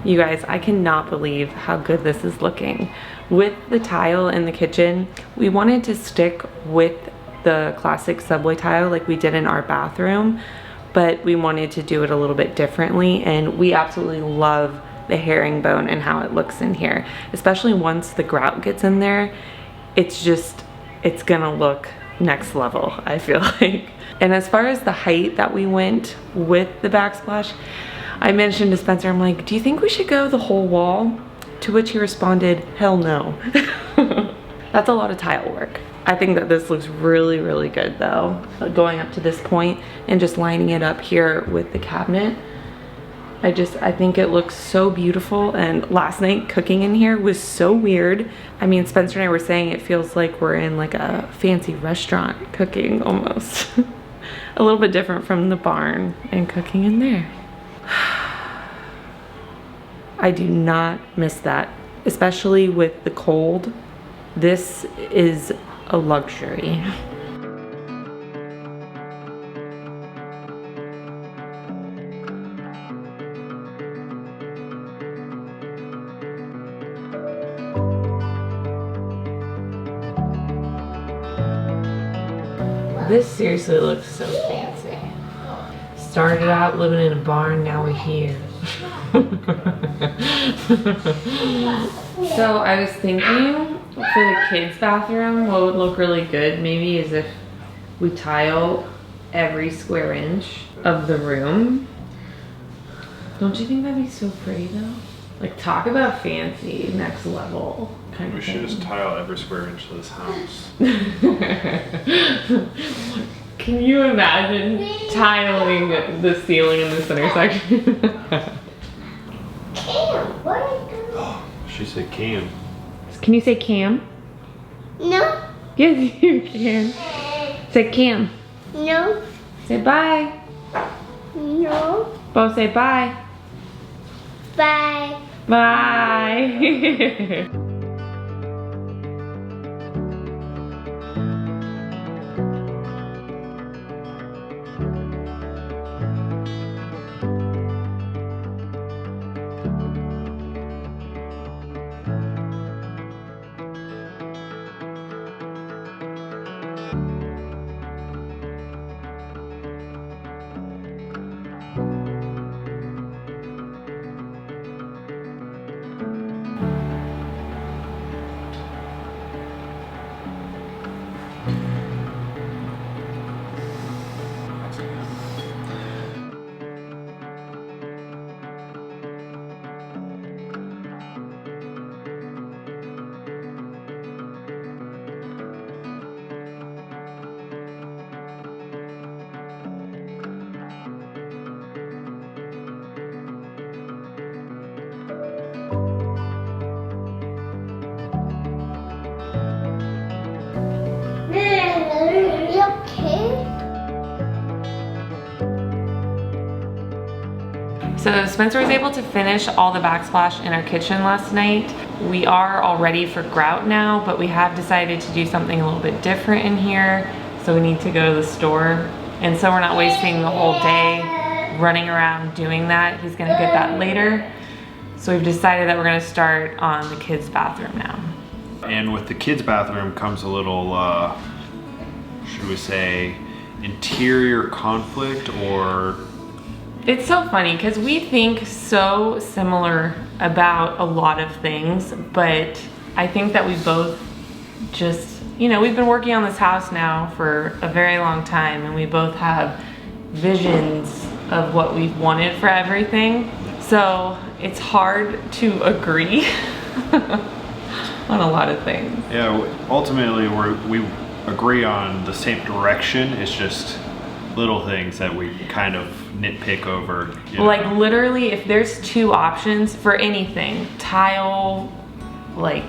You guys, I cannot believe how good this is looking. With the tile in the kitchen, we wanted to stick with the classic subway tile like we did in our bathroom, but we wanted to do it a little bit differently, and we absolutely love the herringbone and how it looks in here. Especially once the grout gets in there, it's gonna look next level, I feel like. And as far as the height that we went with the backsplash, I mentioned to Spencer, I'm like, do you think we should go the whole wall? To which he responded, hell no. That's a lot of tile work. I think that this looks really, really good though. Going up to this point and just lining it up here with the cabinet. I think it looks so beautiful, and last night cooking in here was so weird. I mean, Spencer and I were saying it feels like we're in like a fancy restaurant cooking almost. A little bit different from the barn and cooking in there. I do not miss that, especially with the cold. This is a luxury. This seriously looks so fancy. Started out living in a barn, now we're here. So I was thinking for the kids' bathroom, what would look really good maybe is if we tile every square inch of the room. Don't you think that'd be so pretty though? Like, talk about fancy, next level kind of thing. We should just tile every square inch of this house. Can you imagine tiling the ceiling in the center section? Cam, what are you doing? Oh, she said Cam. Can you say Cam? No. Yes, you can. Say Cam. No. Say bye. No. Bo, say bye. Bye. Bye. You okay? So Spencer was able to finish all the backsplash in our kitchen last night. We are all ready for grout now, but we have decided to do something a little bit different in here. So we need to go to the store. And so we're not wasting the whole day running around doing that. He's gonna get that later. So we've decided that we're gonna start on the kids' bathroom now. And with the kids' bathroom comes a little, should we say, interior conflict, or... It's so funny because we think so similar about a lot of things, but I think that we both just, you know, we've been working on this house now for a very long time, and we both have visions of what we've wanted for everything. So it's hard to agree on a lot of things. Yeah, ultimately we agree on the same direction. It's just little things that we kind of nitpick over. You know? Like literally, if there's two options for anything, tile, like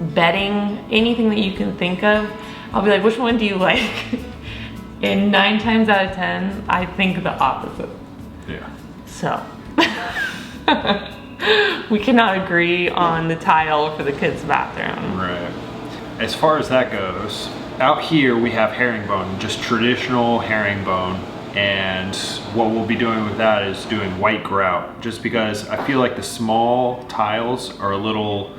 bedding, anything that you can think of, I'll be like, which one do you like? And 9 times out of 10, I think the opposite. Yeah. So we cannot agree on the tile for the kids' bathroom. Right. As far as that goes, out here we have herringbone, just traditional herringbone, And what we'll be doing with that is doing white grout, just because I feel like the small tiles are a little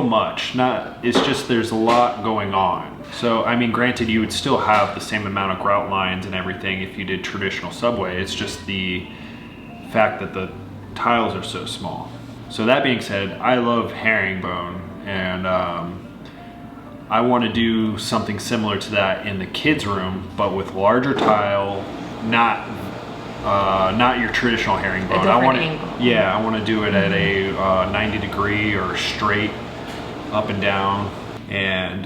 much. It's just there's a lot going on. So I mean, granted, you would still have the same amount of grout lines and everything if you did traditional subway. It's just the fact that the tiles are so small. So that being said, I love herringbone, and I want to do something similar to that in the kids' room, but with larger tile, not your traditional herringbone. I want to do it at a 90-degree or straight up and down, and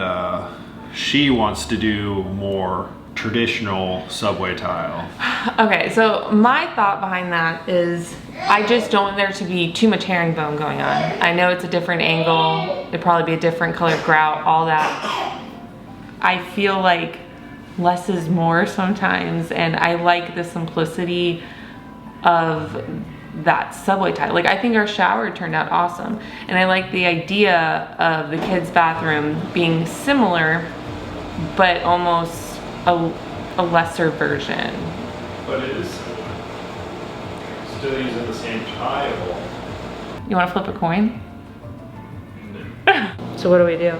she wants to do more traditional subway tile. Okay, so my thought behind that is I just don't want there to be too much herringbone going on. I know it's a different angle, it'd probably be a different color grout, all that. I feel like less is more sometimes, and I like the simplicity of that subway tile. Like, I think our shower turned out awesome, and I like the idea of the kids' bathroom being similar, but almost a lesser version. But it is similar. Still using the same tile. You want to flip a coin? So what do we do?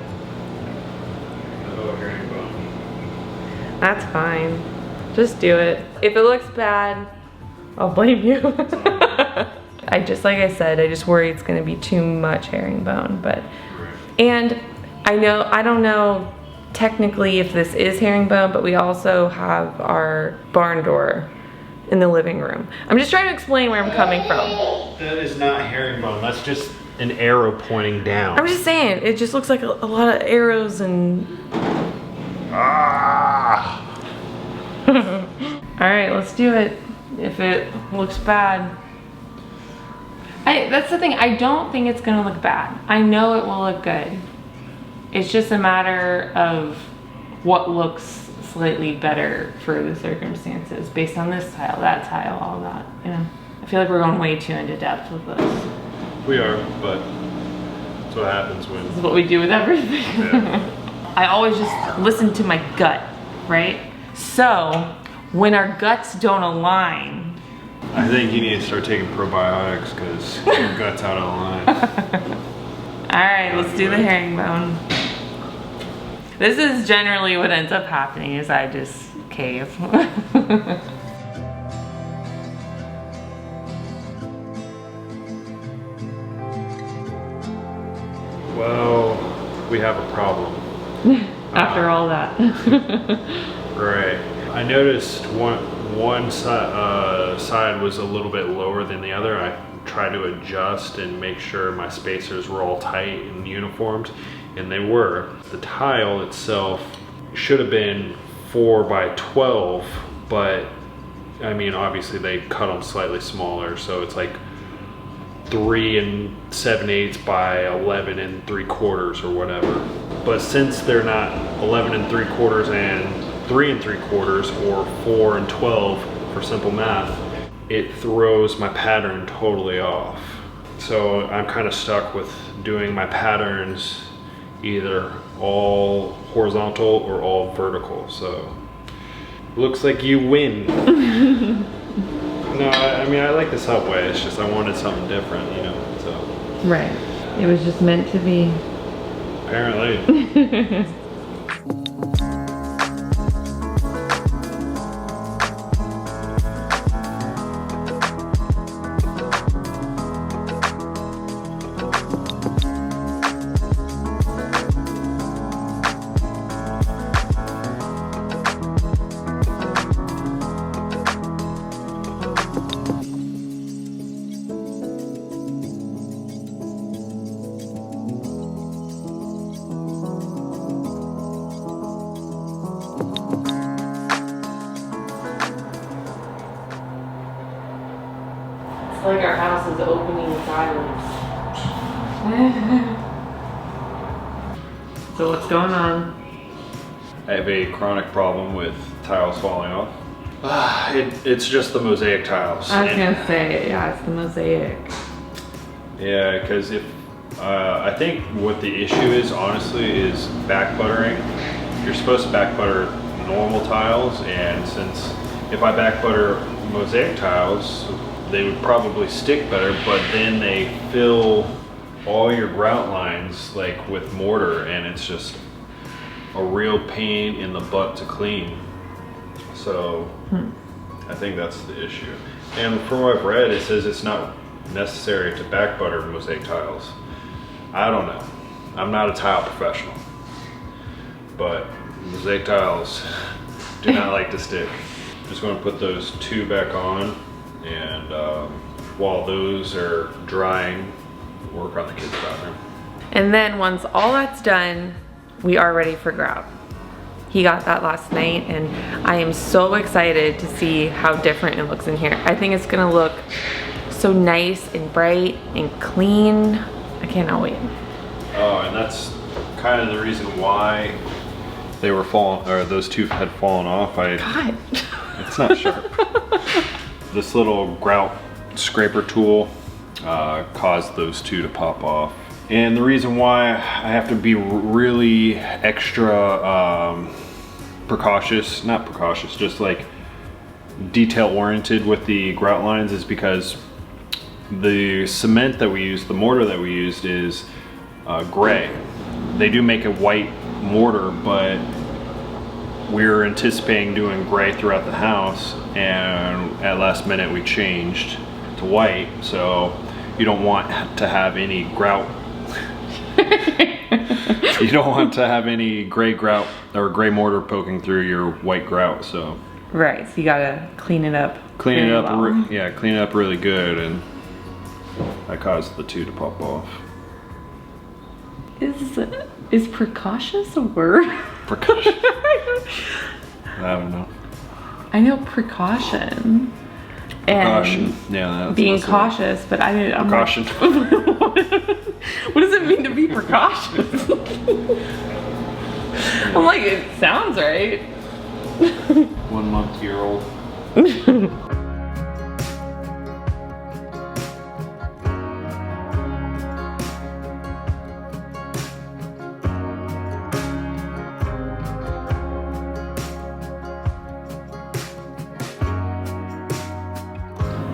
No herringbone. That's fine. Just do it. If it looks bad, I'll blame you. Like I said, I just worry it's gonna be too much herringbone, but, and I don't know technically if this is herringbone, but we also have our barn door in the living room. I'm just trying to explain where I'm coming from. That is not herringbone, that's just an arrow pointing down. I'm just saying, it just looks like a lot of arrows and... Ah! All right, let's do it. If it looks bad. That's the thing, I don't think it's gonna look bad. I know it will look good. It's just a matter of what looks slightly better for the circumstances based on this tile, that tile, all that. Yeah. I feel like we're going way too into depth with this. We are, but that's what happens when... This is what we do with everything. Yeah. I always just listen to my gut, right? So, when our guts don't align... I think you need to start taking probiotics because your gut's out of line. Alright, let's do the herringbone. This is generally what ends up happening is I just cave. Well, we have a problem. After all that. Right. I noticed one side was a little bit lower than the other. I tried to adjust and make sure my spacers were all tight and uniformed, and they were. The tile itself should have been 4 by 12, but I mean, obviously they cut them slightly smaller, so it's like 3 7/8 by 11 3/4 or whatever. But since they're not 11 3/4 and 3 3/4 or 4 and 12 for simple math, it throws my pattern totally off. So I'm kind of stuck with doing my patterns either all horizontal or all vertical. So looks like you win. No, I mean, I like the subway. It's just I wanted something different, you know, so. Right. It was just meant to be. Apparently. It's like our house is opening silence. So what's going on? I have a chronic problem with tiles falling off. It's just the mosaic tiles. I was gonna say, yeah, it's the mosaic. Yeah, because I think what the issue is, honestly, is back buttering. You're supposed to back butter normal tiles, and since if I back butter mosaic tiles, they would probably stick better, but then they fill all your grout lines like with mortar, and it's just a real pain in the butt to clean. So I think that's the issue. And from what I've read, it says it's not necessary to back butter mosaic tiles. I don't know. I'm not a tile professional, but mosaic tiles do not like to stick. Just going to put those 2 back on, and while those are drying, work on the kids' bathroom. And then once all that's done, we are ready for grout. He got that last night, and I am so excited to see how different it looks in here. I think it's gonna look so nice and bright and clean. I cannot wait. Oh, and that's kind of the reason why they were falling, or those 2 had fallen off. God. It's not sharp. This little grout scraper tool caused those 2 to pop off. And the reason why I have to be really extra precautious, not precautious, just like detail oriented with the grout lines is because the cement that we use, the mortar that we used is gray. They do make a white mortar, but we're anticipating doing gray throughout the house, and at last minute we changed to white, so you don't want to have any grout. You don't want to have any gray grout or gray mortar poking through your white grout, so. Right, so you gotta clean it up. Clean it up, well. yeah, clean it up really good, and that caused the 2 to pop off. Is precautious a word? Precaution. I don't know. I know precaution. Precaution. And Yeah, that's being what's it. cautious, but I'm Precaution. What does it mean to be precautious? I'm like, it sounds right. 1 month-year-old.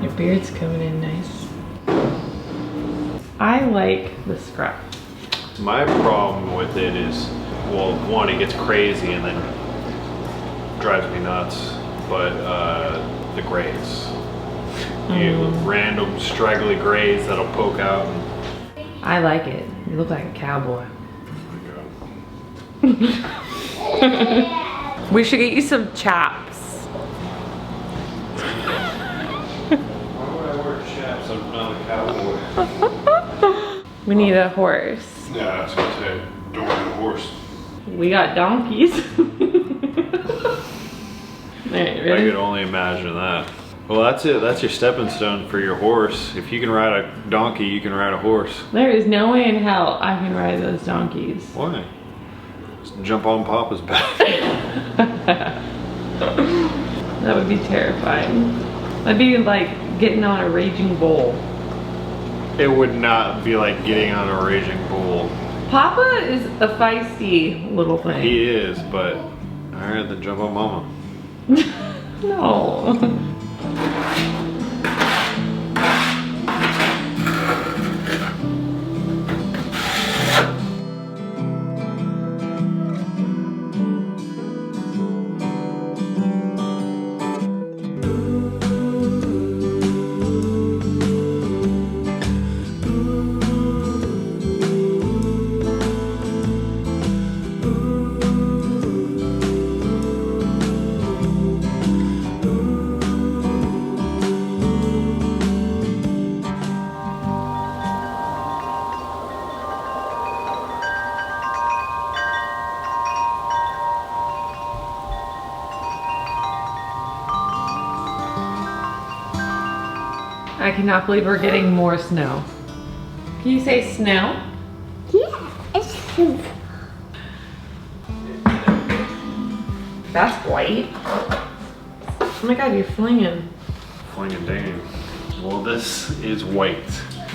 Your beard's coming in nice. I like the scrub. My problem with it is, well, 1, it gets crazy and then drives me nuts, but the grays. Random straggly grays that'll poke out. And, I like it. You look like a cowboy. oh my God. We should get you some chaps. Why would I wear chaps? I'm not a cowboy. We need a horse. Yeah, I was gonna say, don't want a horse. We got donkeys. Alright, I ready? could only imagine that. Well, that's it. That's your stepping stone for your horse. If you can ride a donkey, you can ride a horse. There is no way in hell I can ride those donkeys. Why? Just jump on Papa's back. That would be terrifying. That'd be like getting on a raging bull. It would not be like getting on a raging bull. Papa is a feisty little thing. He is, but alright, then jump on Mama. No. I cannot believe we're getting more snow. Can you say snow? Yeah, it's soup. That's white. Oh my god, you're flinging. Fling and dang. Well, this is white.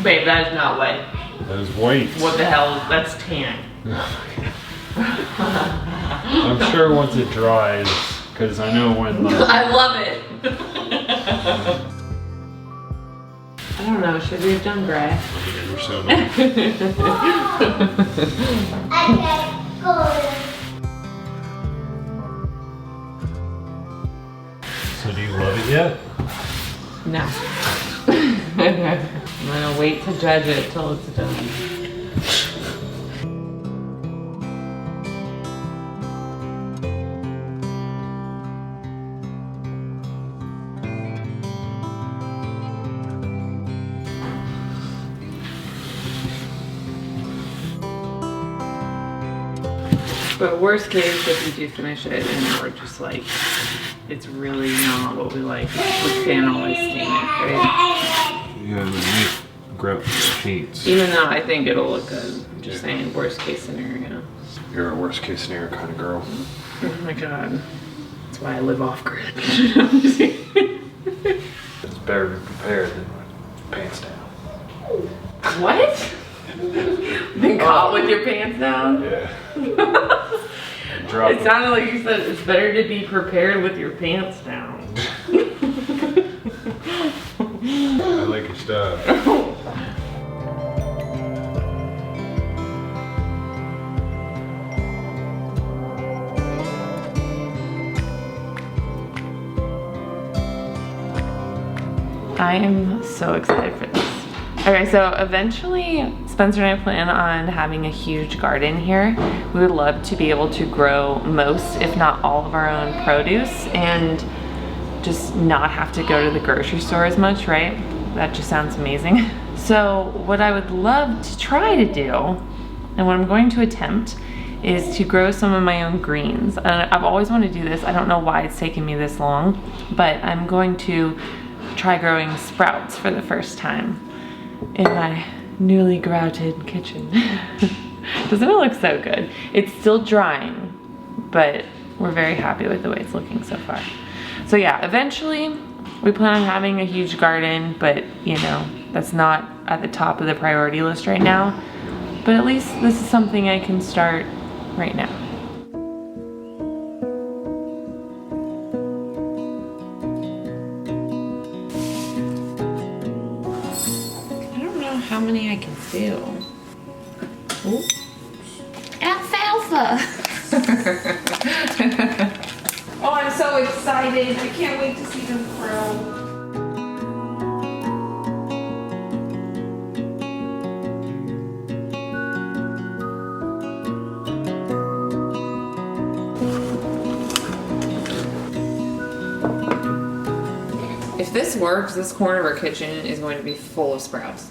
Babe, that is not white. That is white. What the hell? That's tan. I'm sure once it dries, Because I know when I love it. I don't know, should we have done gray? We're so I can't go. So do you love it yet? No. I'm gonna wait to judge it till it's done. But worst case, if we do finish it and we're just like, it's really not what we like, we can always stain it, right? Yeah, we grab paints. Even though I think it'll look good. I'm just saying, worst case scenario. You're a worst case scenario kind of girl. Oh my god. That's why I live off grid. It's better to be prepared than with pants down. What? Been caught with your pants down? Yeah. It sounded like you said it's better to be prepared with your pants down. I like your stuff. I am so excited for this. Okay, so eventually Spencer and I plan on having a huge garden here. We would love to be able to grow most, if not all, of our own produce and just not have to go to the grocery store as much, right? That just sounds amazing. So what I would love to try to do, and what I'm going to attempt, is to grow some of my own greens. I've always wanted to do this. I don't know why it's taken me this long, but I'm going to try growing sprouts for the first time in my newly grouted kitchen. Doesn't it look so good? It's still drying, but we're very happy with the way it's looking so far. So yeah, eventually we plan on having a huge garden, but you know, that's not at the top of the priority list right now. But at least this is something I can start right now. How many I can do. Ooh. Alfalfa! Oh, I'm so excited. I can't wait to see them grow. If this works, this corner of our kitchen is going to be full of sprouts.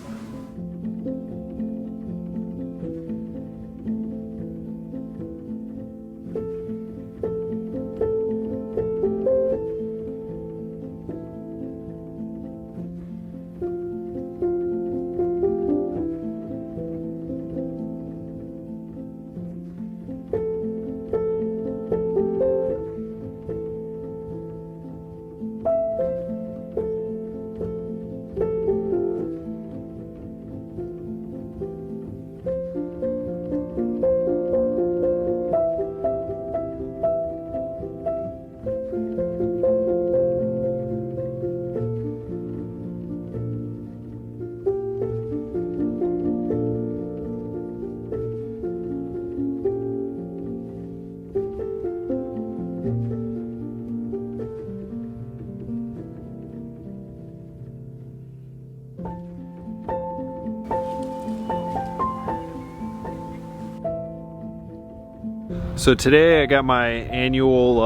So today I got my annual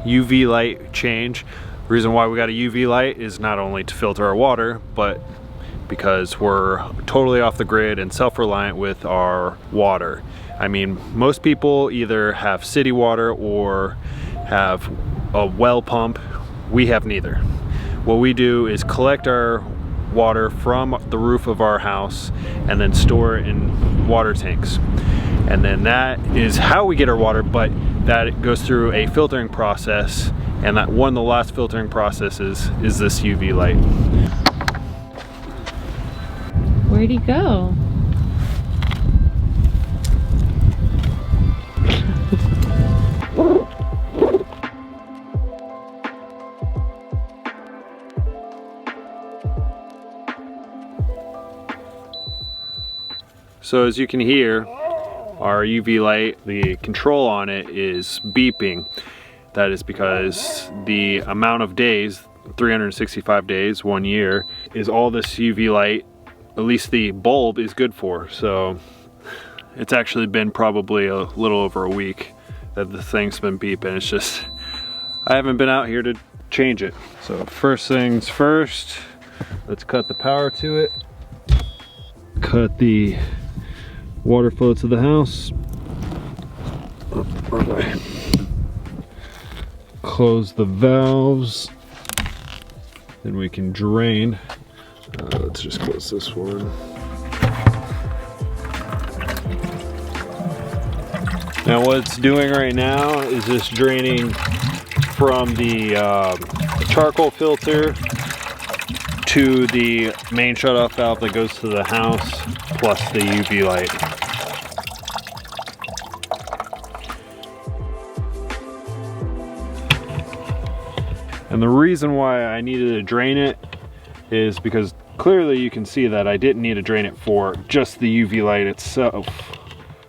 UV light change. The reason why we got a UV light is not only to filter our water, but because we're totally off the grid and self-reliant with our water. I mean, most people either have city water or have a well pump. We have neither. What we do is collect our water from the roof of our house and then store it in water tanks. And then that is how we get our water, but that goes through a filtering process, and that one of the last filtering processes is this UV light. Where'd he go? So as you can hear, our UV light, the control on it is beeping. That is because the amount of days, 365 days, 1 year, is all this UV light, at least the bulb, is good for. So it's actually been probably a little over a week that the thing's been beeping. It's just, I haven't been out here to change it. So first things first, let's cut the power to it. Cut the water flow to the house. Okay. Close the valves. Then we can drain. Let's just close this one. Now what it's doing right now is just draining from the charcoal filter to the main shutoff valve that goes to the house, plus the UV light. And the reason why I needed to drain it is because clearly you can see that I didn't need to drain it for just the UV light itself,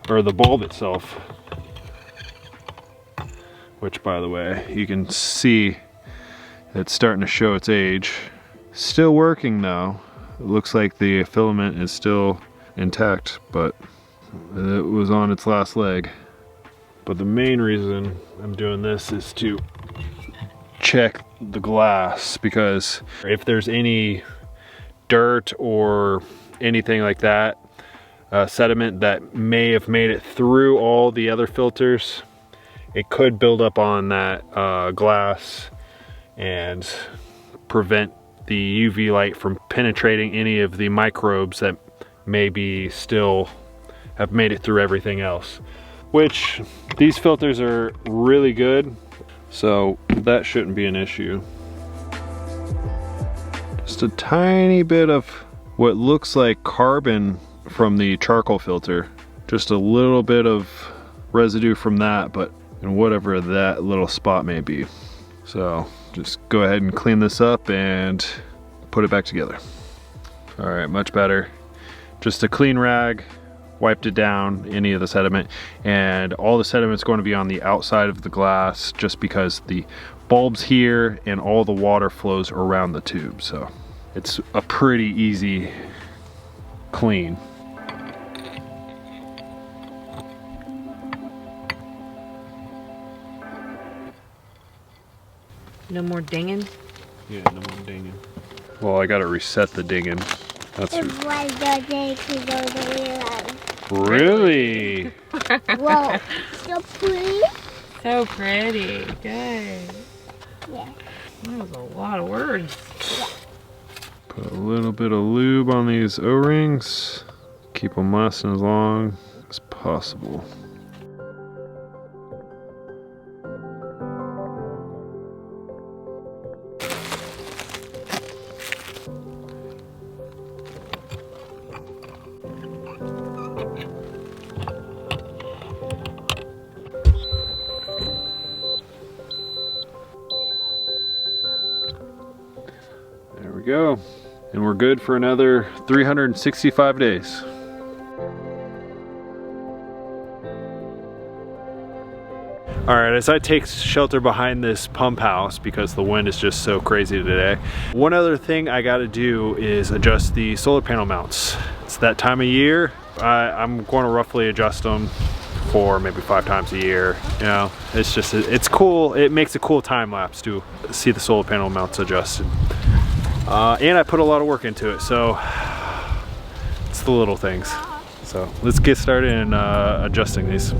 or the bulb itself. Which, by the way, you can see it's starting to show its age. Still working though. It looks like the filament is still intact, but it was on its last leg. But the main reason I'm doing this is to check the glass, because if there's any dirt or anything like that, sediment that may have made it through all the other filters, it could build up on that glass and prevent the UV light from penetrating any of the microbes that maybe still have made it through everything else. Which, these filters are really good, so that shouldn't be an issue. Just a tiny bit of what looks like carbon from the charcoal filter. Just a little bit of residue from that, but in whatever that little spot may be. So just go ahead and clean this up and put it back together. All right, much better. Just a clean rag, wiped it down, any of the sediment, and all the sediment's going to be on the outside of the glass just because the bulb's here and all the water flows around the tube. So it's a pretty easy clean. No more dinging? Yeah, no more dinging. Well, I gotta reset the dinging. That's really? Whoa, so pretty. So pretty. Good. Yeah. That was a lot of words. Put a little bit of lube on these O-rings. Keep them lasting as long as possible. There we go. And we're good for another 365 days. All right, as I take shelter behind this pump house because the wind is just so crazy today, one other thing I gotta do is adjust the solar panel mounts. It's that time of year. I'm going to roughly adjust them for maybe 5 times a year. You know, it's just, it's cool. It makes a cool time lapse to see the solar panel mounts adjusted. And I put a lot of work into it, so it's the little things. So let's get started in adjusting these.